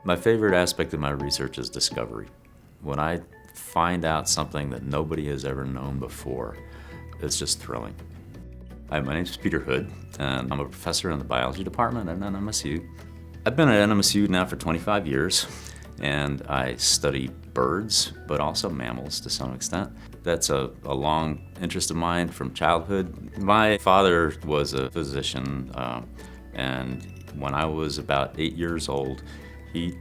My favorite aspect of my research is discovery. When I find out something that nobody has ever known before, it's just thrilling. Hi, my name is Peter Houde, and I'm a professor in the biology department at NMSU. I've been at NMSU now for 25 years, and I study birds, but also mammals to some extent. That's a long interest of mine from childhood. My father was a physician, and when I was about 8 years old, he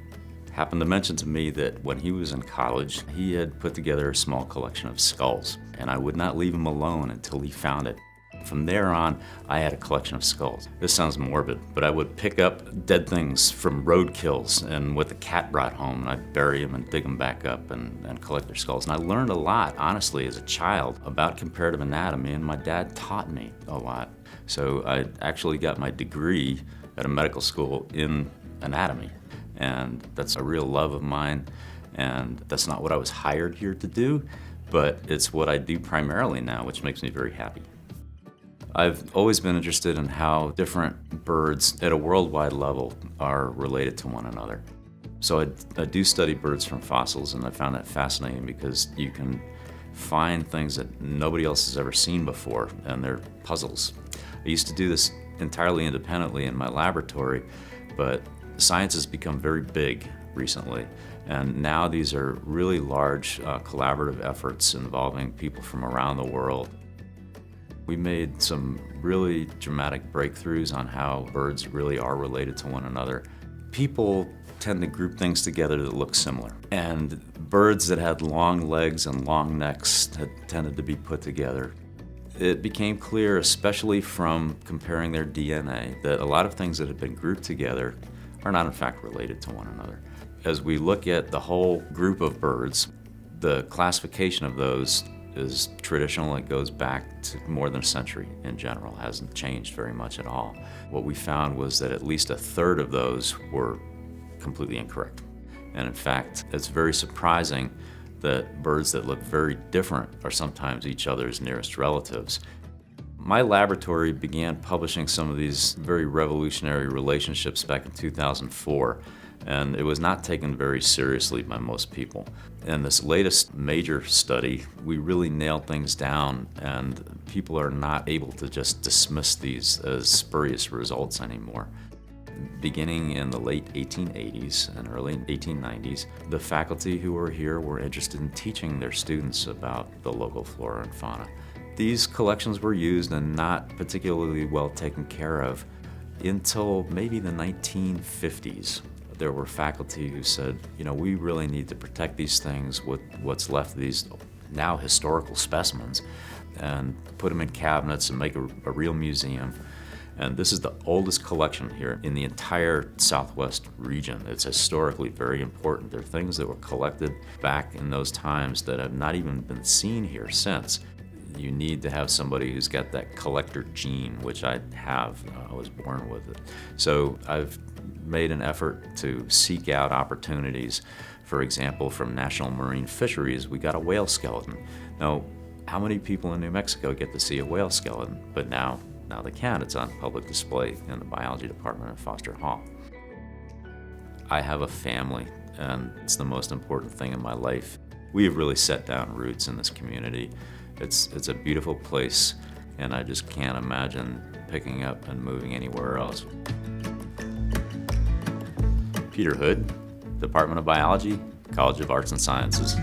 happened to mention to me that when he was in college, he had put together a small collection of skulls, and I would not leave him alone until he found it. From there on, I had a collection of skulls. This sounds morbid, but I would pick up dead things from roadkills and what the cat brought home, and I'd bury them and dig them back up and collect their skulls. And I learned a lot, honestly, as a child about comparative anatomy, and my dad taught me a lot. So I actually got my degree at a medical school in anatomy, and that's a real love of mine, and that's not what I was hired here to do, but it's what I do primarily now, which makes me very happy. I've always been interested in how different birds at a worldwide level are related to one another. So I do study birds from fossils, and I found that fascinating because you can find things that nobody else has ever seen before, and they're puzzles. I used to do this entirely independently in my laboratory, but science has become very big recently, and now these are really large collaborative efforts involving people from around the world. We made some really dramatic breakthroughs on how birds really are related to one another. People tend to group things together that look similar, and birds that had long legs and long necks had tended to be put together. It became clear, especially from comparing their DNA, that a lot of things that had been grouped together are not in fact related to one another. As we look at the whole group of birds, the classification of those is traditional. It goes back to more than a century in general, hasn't changed very much at all. What we found was that at least a third of those were completely incorrect. And in fact, it's very surprising that birds that look very different are sometimes each other's nearest relatives. My laboratory began publishing some of these very revolutionary relationships back in 2004, and it was not taken very seriously by most people. In this latest major study, we really nailed things down, and people are not able to just dismiss these as spurious results anymore. Beginning in the late 1880s and early 1890s, the faculty who were here were interested in teaching their students about the local flora and fauna. These collections were used and not particularly well taken care of until maybe the 1950s. There were faculty who said, we really need to protect these things with what's left of these now historical specimens and put them in cabinets and make a real museum. And this is the oldest collection here in the entire Southwest region. It's historically very important. There are things that were collected back in those times that have not even been seen here since. You need to have somebody who's got that collector gene, which I have. I was born with it. So I've made an effort to seek out opportunities. For example, from National Marine Fisheries, we got a whale skeleton. Now, how many people in New Mexico get to see a whale skeleton? But now they can. It's on public display in the biology department at Foster Hall. I have a family, and it's the most important thing in my life. We have really set down roots in this community. It's a beautiful place, and I just can't imagine picking up and moving anywhere else. Peter Houde, Department of Biology, College of Arts and Sciences.